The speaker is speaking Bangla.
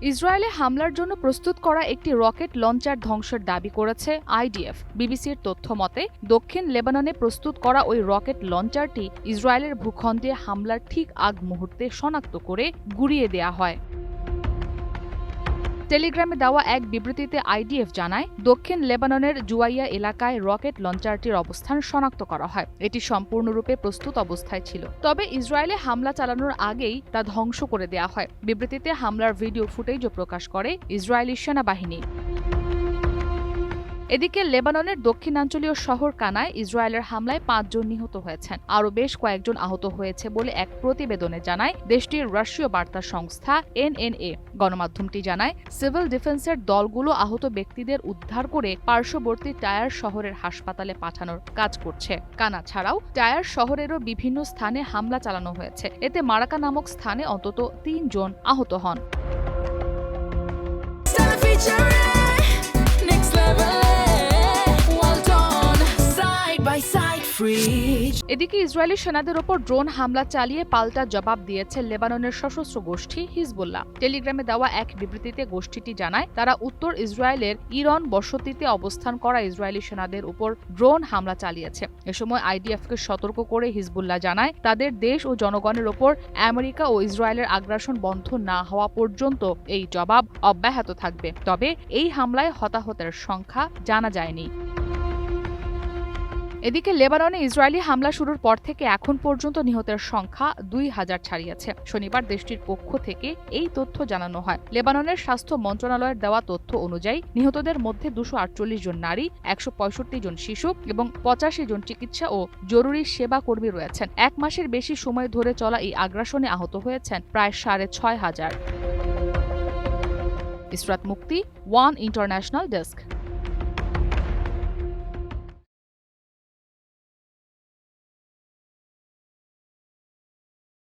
ইসরায়েলে হামলার জন্য প্রস্তুত করা একটি রকেট লঞ্চার ধ্বংসের দাবি করেছে আইডিএফ। বিবিসির তথ্য মতে দক্ষিণ লেবাননে প্রস্তুত করা ওই রকেট লঞ্চারটি ইসরায়েলের ভূখণ্ডে হামলার ঠিক আগ মুহূর্তে শনাক্ত করে গুঁড়িয়ে দেয়া হয়। টেলিগ্রামে দেওয়া এক বিবৃতিতে আইডিএফ জানায়, দক্ষিণ লেবাননের জুয়াইয়া এলাকায় রকেট লঞ্চারটির অবস্থান শনাক্ত করা হয়। এটি সম্পূর্ণরূপে প্রস্তুত অবস্থায় ছিল, তবে ইসরায়েলে হামলা চালানোর আগেই তা ধ্বংস করে দেয়া হয়। বিবৃতিতে হামলার ভিডিও ফুটেজও প্রকাশ করে ইসরায়েলি সেনাবাহিনী। এদিকে লেবাননের দক্ষিণাঞ্চলীয় শহর কানায় ইসরায়েলের হামলায় ৫ জন নিহত হয়েছেন। আরও বেশ কয়েকজন আহত হয়েছে বলে এক প্রতিবেদনে জানায় দেশটির রাষ্ট্রীয় বার্তা সংস্থা এনএনএ। গণমাধ্যমটি জানায়, সিভিল ডিফেন্সের দলগুলো আহত ব্যক্তিদের উদ্ধার করে পার্শ্ববর্তী টায়ার শহরের হাসপাতালে পাঠানোর কাজ করছে। কানা ছাড়াও টায়ার শহরেরও বিভিন্ন স্থানে হামলা চালানো হয়েছে। এতে মারাকা নামক স্থানে অন্তত ৩ জন আহত হন। এদিকে ইসরায়েলি সেনাদের ওপর ড্রোন হামলা চালিয়ে পাল্টা জবাব দিয়েছে লেবাননের সশস্ত্র গোষ্ঠী হিজবুল্লাহ। টেলিগ্রামে দেওয়া এক বিবৃতিতে গোষ্ঠীটি জানায়, তারা উত্তর ইসরায়েলের ইরন বসতিতে অবস্থান করা ইসরায়েলি সেনাদের উপর ড্রোন হামলা চালিয়েছে। এ সময় আইডিএফকে সতর্ক করে হিজবুল্লাহ জানায়, তাদের দেশ ও জনগণের ওপর আমেরিকা ও ইসরায়েলের আগ্রাসন বন্ধ না হওয়া পর্যন্ত এই জবাব অব্যাহত থাকবে। তবে এই হামলায় হতাহতের সংখ্যা জানা যায়নি। এদিকে লেবাননে ইসরায়েলি হামলা শুরুর পর থেকে এখন পর্যন্ত নিহতের সংখ্যা ২,০০০ ছাড়িয়েছে। শনিবার দেশটির পক্ষ থেকে এই তথ্য জানানো হয়। লেবাননের স্বাস্থ্য মন্ত্রণালয়ের দেওয়া তথ্য অনুযায়ী নিহতদের মধ্যে ২৪৮ জন নারী, ১৬৫ জন শিশু এবং ৮৫ জন চিকিৎসা ও জরুরি সেবা কর্মী রয়েছেন। ১ মাসের বেশি সময় ধরে চলা এই আগ্রাসনে আহত হয়েছেন প্রায় ৬,৫০০। ইসরাত মুক্তি, ওয়ান ইন্টারন্যাশনাল ডেস্ক।